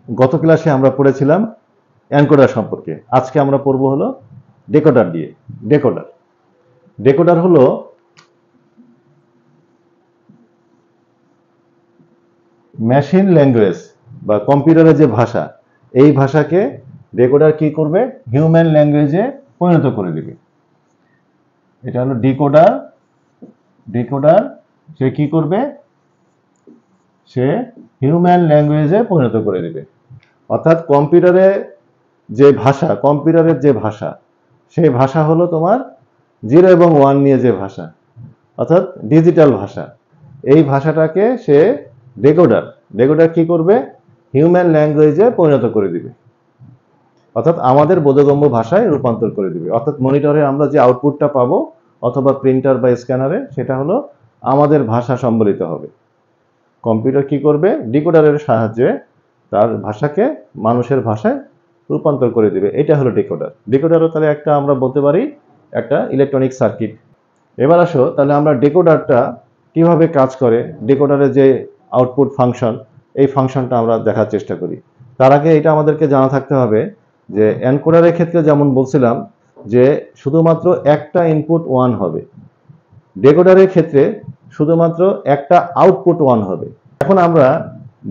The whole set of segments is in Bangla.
গত ক্লাসে আমরা পড়েছিলাম এনকোডার সম্পর্কে। আজকে আমরা পড়ব হলো ডেকোডার দিয়ে। ডেকোডার হলো মেশিন ল্যাঙ্গুয়েজ বা কম্পিউটারের যে ভাষা, এই ভাষাকে ডেকোডার কি করবে? হিউম্যান ল্যাঙ্গুয়েজে পরিণত করে দিবে। এটা হলো ডিকোডার সে কি করবে? সে হিউম্যান ল্যাঙ্গুয়েজে পরিণত করে দিবে। অর্থাৎ কম্পিউটারের যে ভাষা সেই ভাষা হলো তোমার 0 এবং 1 নিয়ে যে ভাষা, অর্থাৎ ডিজিটাল ভাষা। এই ভাষাটাকে সে ডেকোডার কি করবে? হিউম্যান ল্যাঙ্গুয়েজে পরিণত করে দিবে, অর্থাৎ আমাদের বোধগম্য ভাষায় রূপান্তর করে দিবে। অর্থাৎ মনিটরে আমরা যে আউটপুটটা পাবো অথবা প্রিন্টার বা স্ক্যানারে, সেটা হলো আমাদের ভাষা সম্বলিত হবে। কম্পিউটার কি করবে? ডিকোডারের সাহায্যে তার ভাষাকে মানুষের ভাষায় রূপান্তর করে দিবে। এটা হলো ডিকোডারও তাহলে একটা আমরা বলতে পারি একটা ইলেকট্রনিক সার্কিট। এবার আসো তাহলে আমরা ডেকোডারটা কিভাবে কাজ করে, ডেকোডারের যে আউটপুট ফাংশন, এই ফাংশনটা আমরা দেখার চেষ্টা করি। তার আগে এটা আমাদেরকে জানা থাকতে হবে যে এনকোডারের ক্ষেত্রে যেমন বলছিলাম যে শুধুমাত্র একটা ইনপুট 1 হবে, ডেকোডারের ক্ষেত্রে শুধুমাত্র একটা আউটপুট 1 হবে। এখন আমরা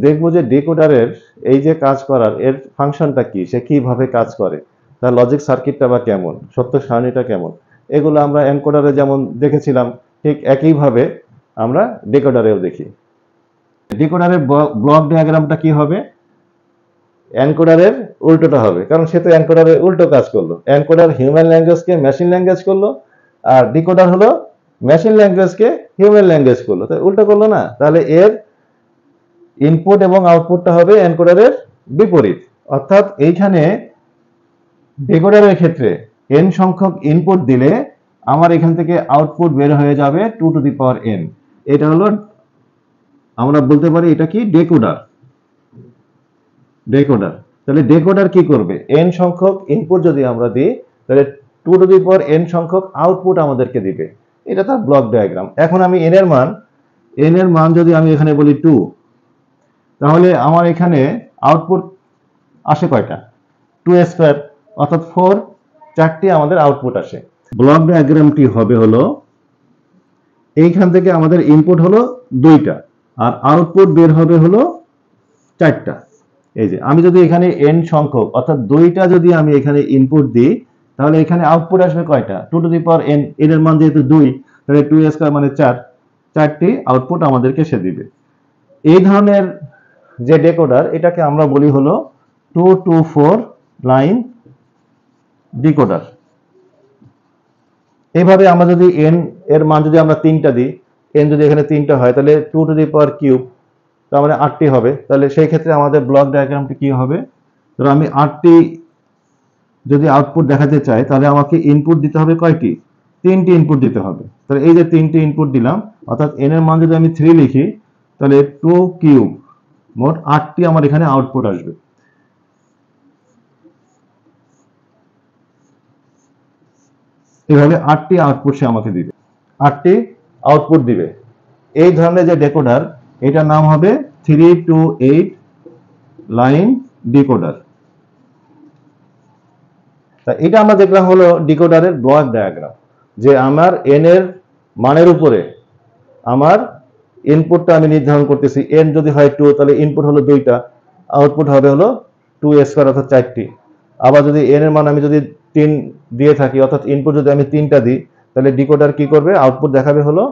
দেখব যে ডেকোডারের এই যে কাজ করার এর ফাংশনটা কি, সে কিভাবে কাজ করে, তার লজিক সার্কিটটা বা কেমন, সত্য সারণীটা কেমন, এগুলো আমরা এনকোডারে যেমন দেখেছিলাম ঠিক একইভাবে আমরা ডেকোডারেও দেখি। ডেকোডারের ব্লক ডায়াগ্রামটা কি হবে? এনকোডারের উল্টোটা হবে, কারণ সে তো এনকোডারের উল্টো কাজ করলো। এনকোডার হিউম্যান ল্যাঙ্গুয়েজকে মেশিন ল্যাঙ্গুয়েজ করলো, আর ডিকোডার হলো মেশিন ল্যাঙ্গুয়েজকে হিউম্যান ল্যাঙ্গুয়েজ করলো। তাই উল্টো করলো না? তাহলে এর ইনপুট এবং আউটপুটটা হবে এনকোডারের বিপরীত। অর্থাৎ এইখানে ডেকোডারের ক্ষেত্রে n সংখ্যক ইনপুট দিলে আমার এখান থেকে আউটপুট বের হয়ে যাবে 2 টু দি পাওয়ার n। এটা হলো, আমরা বলতে পারি এটা কি ডেকোডার। তাহলে ডেকোডার কি করবে? n সংখ্যক ইনপুট যদি আমরা দিই তাহলে 2 টু দি পাওয়ার n সংখ্যক আউটপুট আমাদেরকে দিবে। এটা তার ব্লক ডায়াগ্রাম। এখন আমি n এর মান যদি আমি এখানে বলি 2, তাহলে আমার এখানে আউটপুট আসে কয়টা? 2 স্কয়ার, অর্থাৎ 4টি আমাদের আউটপুট আসে। ব্লক ডায়াগ্রামটি হবে হলো এইখান থেকে আমাদের ইনপুট হলো 2টা আর আউটপুট বের হবে হলো 4টা। এই যে আমি যদি এখানে n সংখ্যক অর্থাৎ 2টা যদি আমি এখানে ইনপুট দিই তাহলে এখানে আউটপুট আসবে কয়টা? 2 টু দি পাওয়ার n। এর মান যেহেতু 2, তাহলে 2 স্কয়ার মানে 4টি আউটপুট আমাদেরকে সে দিবে। এই ধরনের যে ডেকোডার, এটাকে আমরা বলি হলো 2 to 4 লাইন ডিকোডার। এইভাবে আমরা যদি n এর মান যদি আমরা 3টা দিই, n যদি এখানে 3টা হয় তাহলে 2 টু দি পাওয়ার কিউব, তার মানে 8টি হবে। তাহলে সেই ক্ষেত্রে আমাদের ব্লক ডায়াগ্রামটি কি হবে? ধরো আমি 8টি যদি আউটপুট দেখাতে চাই তাহলে আমাকে ইনপুট দিতে হবে কয়টি? 3টি ইনপুট দিতে হবে। তাহলে এই যে 3টি ইনপুট দিলাম, অর্থাৎ n এর মান যদি আমি 3 লিখি তাহলে 2 কিউব, মোট 8টি আমার এখানে আউটপুট আসবে। এভাবে 8টি আউটপুট সে আমাকে দিবে, 8টি আউটপুট দিবে। এই ধরনের যে ডেকোডার, এটার নাম হবে 3 to 8 লাইন ডিকোডার। তা এটা আমরা দেখলাম হলো ডিকোডারের ব্লক ডায়াগ্রাম, যে আমার n এর মানের উপরে আমার ইনপুটটা আমি নির্ধারণ করতেছি। n যদি হয় 2 তাহলে ইনপুট হলো 2টা, আউটপুট হবে হলো 2 স্কয়ার অর্থাৎ 4টি। আবার যদি n এর মান আমি যদি 3 দিয়ে থাকি, অর্থাৎ ইনপুট যদি আমি 3টা দিই, তাহলে ডিকোডার কি করবে? আউটপুট দেখাবে হলো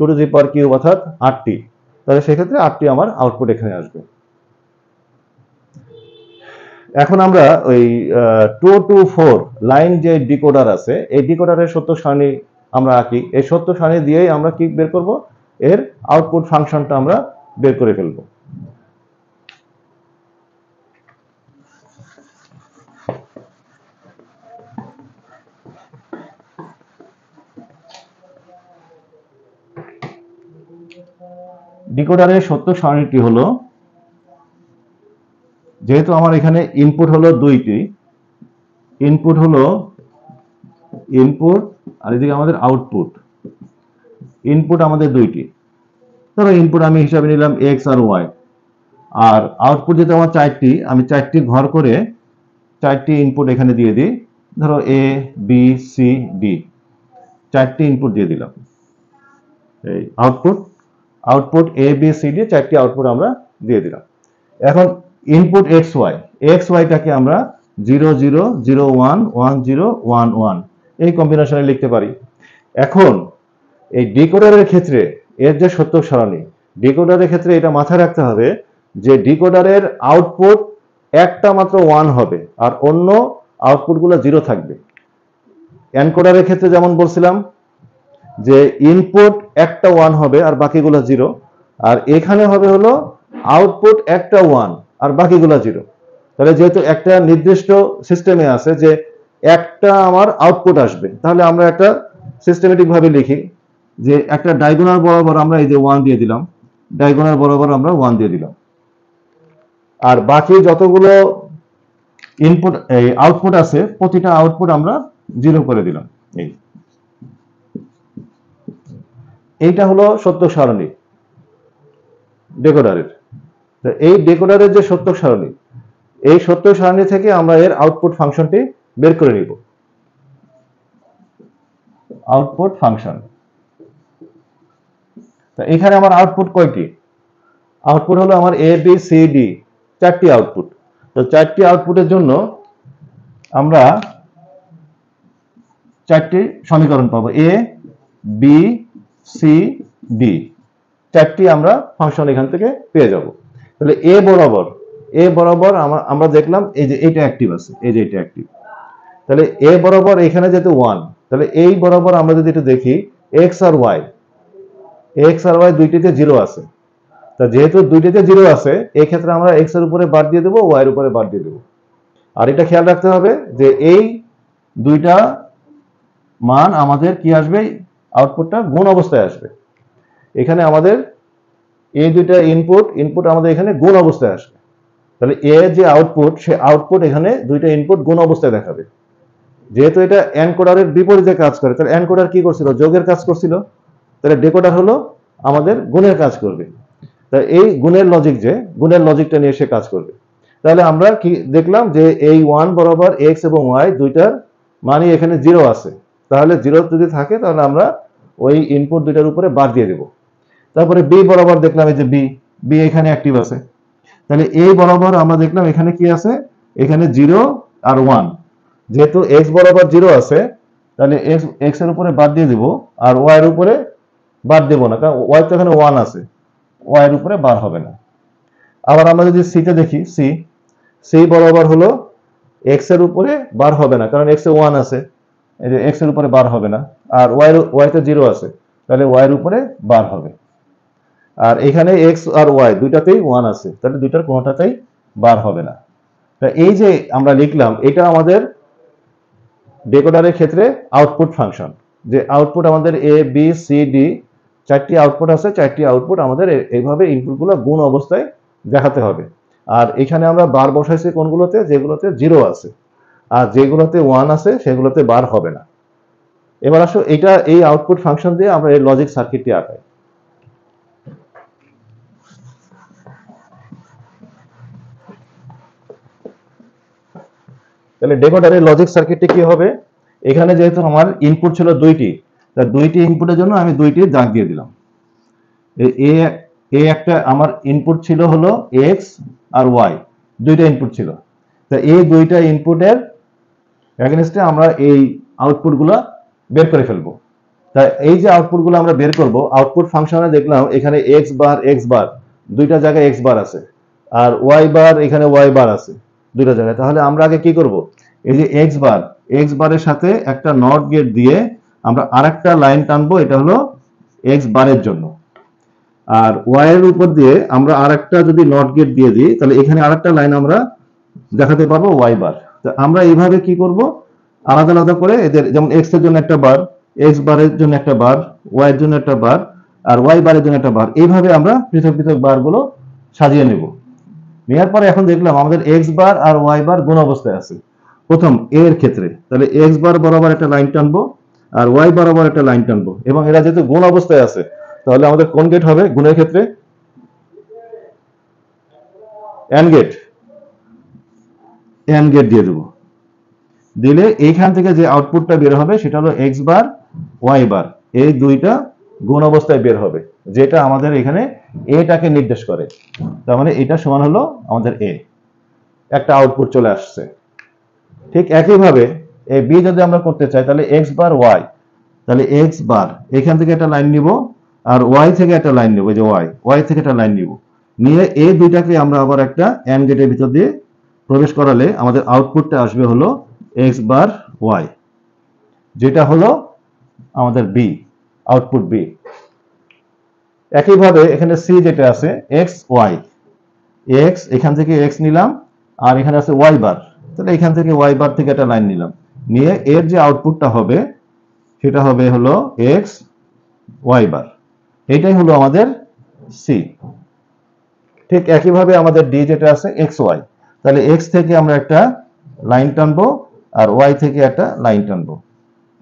2 টু দি পাওয়ার কিউব অর্থাৎ 8টি। তাহলে সেক্ষেত্রে 8টি আমার আউটপুট এখানে আসবে। এখন আমরা ওই 2 to 4 লাইন যে ডিকোডার আছে, এই ডিকোডারের সত্য সারণী আমরা আঁকি। এই সত্য সারণী দিয়েই আমরা কি বের করব? এর আউটপুট ফাংশনটা আমরা বের করে ফেলবো। ডিকোডারের সত্য সারণীটি হলো, যেহেতু আমার এখানে ইনপুট হলো 2টি, ইনপুট আর এদিকে আমাদের আউটপুট। ইনপুট আমাদের 2টি। ধরো ইনপুট আমি হিসাবে নিলাম x আর y। আর আউটপুট যেহেতু আমার 4টি, আমি 4টি ঘর করে 4টি ইনপুট এখানে দিয়ে দিই। ধরো এ বি সি ডি, 4টি ইনপুট দিয়ে দিলাম। এই output A B C D 4টি আউটপুট আমরা দিয়ে দিলাম। এখন ইনপুট এক্স ওয়াইটাকে আমরা 0 0 0 1 1 0 1 1 এই কম্বিনেশনে লিখতে পারি। এখন এই ডিকোডারের ক্ষেত্রে এর যে সত্যক সারণী, ডিকোডারের ক্ষেত্রে এটা মাথায় রাখতে হবে যে ডিকোডারের আউটপুট একটা মাত্র 1 হবে আর অন্য আউটপুটগুলো 0 থাকবে। এনকোডারের ক্ষেত্রে যেমন বলছিলাম যে ইনপুট একটা 1 হবে আর বাকিগুলো 0, আর এখানে হবে হলো আউটপুট একটা 1 আর বাকিগুলো 0। তাহলে যেহেতু একটা নির্দিষ্ট সিস্টেমে আছে যে একটা আমার আউটপুট আসবে, তাহলে আমরা একটা সিস্টেমেটিক ভাবে লিখি যে একটা ডায়াগোনাল বরাবর আমরা এই যে 1 দিয়ে দিলাম, ডায়াগোনাল বরাবর আমরা 1 দিয়ে দিলাম, আর বাকি যতগুলো ইনপুট এই আউটপুট আছে প্রতিটা আউটপুট আমরা 0 করে দিলাম। এইটা হলো সত্যক সারণী ডেকোডারের। এই ডেকোডারের যে সত্যক সারণী, এই সত্যক সারণী থেকে আমরা এর আউটপুট ফাংশনটি বের করে নিব। আউটপুট ফাংশন, এখানে আমার আউটপুট কয়টি? আউটপুট হলো আমার এ বি সি ডি, 4টি আউটপুট। তো 4টি আউটপুটের জন্য আমরা 4টি সমীকরণ পাবো, এ বি সি ডি 4টি আমরা ফাংশন এখান থেকে পেয়ে যাব। তাহলে এ বরাবর আমরা দেখলাম এই যে এইটা অ্যাক্টিভ আছে, এই যে এটা অ্যাক্টিভ। তাহলে এ বরাবর এখানে যেহেতু 1, তাহলে এই বরাবর আমরা যদি এটা দেখি এক্স আর ওয়াই দুইটিতে 0 আছে। তা যেহেতু দুইটিতে 0 আছে, এই ক্ষেত্রে আমরা এক্স এর উপরে বার দিয়ে দেবো, ওয়াই এর উপরে বার দিয়ে দেবো। আর এটা খেয়াল রাখতে হবে যে এই দুইটা মান আমাদের কি আসবে, আউটপুটটা গুণ অবস্থায় আসবে। এখানে আমাদের এই দুইটা ইনপুট আমাদের এখানে গুণ অবস্থায় আসবে। তাহলে এ যে আউটপুট, সে আউটপুট এখানে দুইটা ইনপুট গুণ অবস্থায় দেখাবে। যেহেতু এটা এনকোডারের বিপরীতে কাজ করে, তাহলে এনকোডার কি করছিল, যোগের কাজ করছিল, তাহলে ডেকোডার হলো আমাদের গুণের কাজ করবে। তাই এই গুণের লজিকটা নিয়ে সে কাজ করবে। তাহলে আমরা কি দেখলাম যে এই 1 বরাবর এক্স এবং ওয়াই দুইটার মানই এখানে 0 আছে। তাহলে 0 যদি থাকে তাহলে আমরা ওই ইনপুট দুইটার উপরে বার দিয়ে দেব। তারপরে বি বরাবর দেখলাম এই যে বি এখানে অ্যাক্টিভ আছে। তাহলে এই বরাবর আমরা দেখলাম এখানে কি আছে, এখানে 0 আর 1। যেহেতু এক্স বরাবর 0 আছে, তাহলে এক্স এর উপরে বার দিয়ে দিব, আর ওয়াই এর উপরে বার দেব না, কারণ ওয়াই তো এখানে 1 আছে, ওয়াই এর উপরে বার হবে না। আবার আমরা যদি সিতে দেখি, সি বরাবর হলো এক্স এর উপরে বার হবে না, কারণ এক্স এ 1 আছে, এই যে এক্স এর উপরে বার হবে না। আর ওয়াই তে 0 আছে, তাহলে ওয়াই এর উপরে বার হবে। আর এখানে এক্স আর ওয়াই দুইটাতেই 1 আছে, তাহলে দুইটার কোনোটাতেই বার হবে না। এই যে আমরা লিখলাম, এটা আমাদের ডেকোডারের ক্ষেত্রে আউটপুট ফাংশন। যে আউটপুট আমাদের এ বি সি ডি 4টি আউটপুট আছে, 4টি আউটপুট আমাদের এইভাবে ইনপুটগুলো গুণ অবস্থায় দেখাতে হবে। আর এখানে আমরা বার বসাইছি কোনগুলোতে, যেগুলোতে 0 আছে, আর যেগুলোতে 1 আছে সেগুলোতে বার হবে না। এবার আসো এই আউটপুট ফাংশন দিয়ে আমরা এই লজিক সার্কিটটি আঁকাই। তাহলে ডেকোডারের লজিক সার্কিটটি কি হবে, এখানে যেহেতু আমার ইনপুট ছিল 2টি, তা 2টি ইনপুটের জন্য আমি 2টি দাগ দিয়ে দিলাম। এ একটা আমার ইনপুট ছিল হলো এক্স আর ওয়াই, দুইটা ইনপুট ছিল। তা এই দুইটা ইনপুটের এগেইনস্টে আমরা এই আউটপুটগুলো বের করে ফেলবো। তা এই যে আউটপুটগুলো আমরা বের করব, আউটপুট ফাংশনে দেখলাম এখানে এক্স বার দুইটা জায়গায় এক্স বার আছে, আর ওয়াই বার এখানে ওয়াই বার আছে দুইটা জায়গায়। তাহলে আমরা আগে কি করব, এই যে এক্স বারের সাথে একটা নট গেট দিয়ে আমরা আরেকটা লাইন টানবো, এটা হলো এক্স বারের জন্য। আর ওয়াই এর উপর দিয়ে আমরা আরেকটা যদি নট গেট দিয়ে দিই, তাহলে এখানে আরেকটা লাইন আমরা দেখাতে পারবো ওয়াই বার। তো আমরা এইভাবে কি করব, আলাদা আলাদা করে এদের, যেমন এক্স এর জন্য একটা বার, এক্স বারের জন্য একটা বার, ওয়াই এর জন্য একটা বার, আর ওয়াই বারের জন্য একটা বার, এইভাবে আমরা পৃথক পৃথক বারগুলো সাজিয়ে নেব। নেওয়ার পরে এখন দেখলাম আমাদের এক্স বার আর ওয়াই বার গুণ অবস্থায় আছে প্রথম এ এর ক্ষেত্রে। তাহলে এক্স বার বরাবর একটা লাইন টানবো আর ওয়াই বরাবর একটা লাইন টানবো, এবং এরা যেহেতু গুণ অবস্থায় আছে, তাহলে আমাদের কোন গেট হবে গুণের ক্ষেত্রে, অ্যান্ড গেট, অ্যান্ড গেট দিয়ে দেবো। দিলে এইখান থেকে যে আউটপুটটা বের হবে সেটা হলো এক্স বার ওয়াই বার, এই দুইটা গুণ অবস্থায় বের হবে, যেটা আমাদের এখানে এটাকে নির্দেশ করে। তার মানে এটা সমান হলো আমাদের এ, একটা আউটপুট চলে আসছে। ঠিক একইভাবে এই বি যদি আমরা করতে চাই তাহলে এক্স বার ওয়াই, তাহলে এক্স বার এখান থেকে একটা লাইন নিব আর ওয়াই থেকে একটা লাইন নিব, যে ওয়াই ওয়াই থেকে একটা লাইন নিব, নিয়ে এই দুইটাকে আমরা আবার একটা অ্যান্ড গেটের ভিতর দিয়ে প্রবেশ করালে আমাদের আউটপুটটা আসবে হলো এক্স বার ওয়াই, যেটা হলো আমাদের বি, আউটপুট বি। একইভাবে এখানে সি যেটা আছে এক্স ওয়াই, এক্স এখান থেকে এক্স নিলাম আর এখানে আছে ওয়াই বার, তাহলে এখান থেকে ওয়াই বার থেকে একটা লাইন নিলাম, নিয়ে এর যে আউটপুটটা হবে সেটা হবে হলো এক্স ওয়াই বার, এটাই হলো আমাদের সি। ঠিক একইভাবে আমাদের ডি যেটা আছে এক্স ওয়াই, তাহলে এক্স থেকে আমরা একটা লাইন টানবো আর ওয়াই থেকে একটা লাইন টানবো,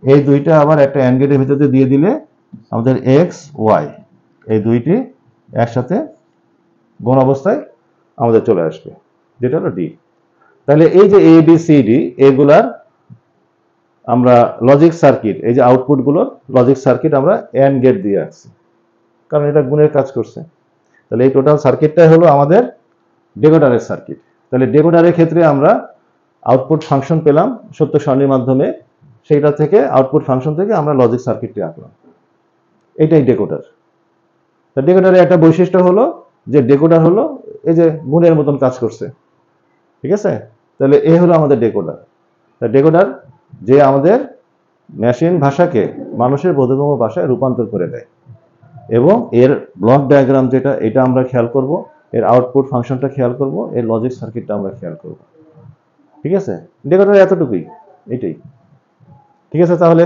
এই দুইটা আবার একটা অ্যান্ড গেটের ভিতরে দিয়ে দিলে আমাদের এক্স ওয়াই এই দুইটি একসাথে গুণ অবস্থায় আমাদের চলে আসবে, যেটা হলো ডি। তাহলে এই যে এ বি সি ডি এগুলার আমরা লজিক সার্কিট, এই যে আউটপুট গুলোর লজিক সার্কিট আমরা অ্যান্ড গেট দিয়ে আসছি, কারণ এটা গুণের কাজ করছে। তাহলে এই টোটাল সার্কিটটাই হলো আমাদের ডেকোডারের সার্কিট। তাহলে ডেকোডারের ক্ষেত্রে আমরা আউটপুট ফাংশন পেলাম সত্য সারণীর মাধ্যমে, সেইটা থেকে আউটপুট ফাংশন থেকে আমরা লজিক সার্কিটটি আঁকলাম, এটাই ডেকোডার। তা ডেকোডারের একটা বৈশিষ্ট্য হলো যে ডেকোডার হলো এই যে গুণের মতন কাজ করছে, ঠিক আছে? তাহলে এ হলো আমাদের ডেকোডার। তা ডেকোডার যে আমাদের মেশিন ভাষাকে মানুষের বোধগম্য ভাষায় রূপান্তর করে দেয়, এবং এর ব্লক ডায়াগ্রাম যেটা এটা আমরা খেয়াল করব, এর আউটপুট ফাংশনটা খেয়াল করব, এর লজিক সার্কিটটা আমরা খেয়াল করব, ঠিক আছে? ডেকোডার এতটুকুই, এটাই, ঠিক আছে? তাহলে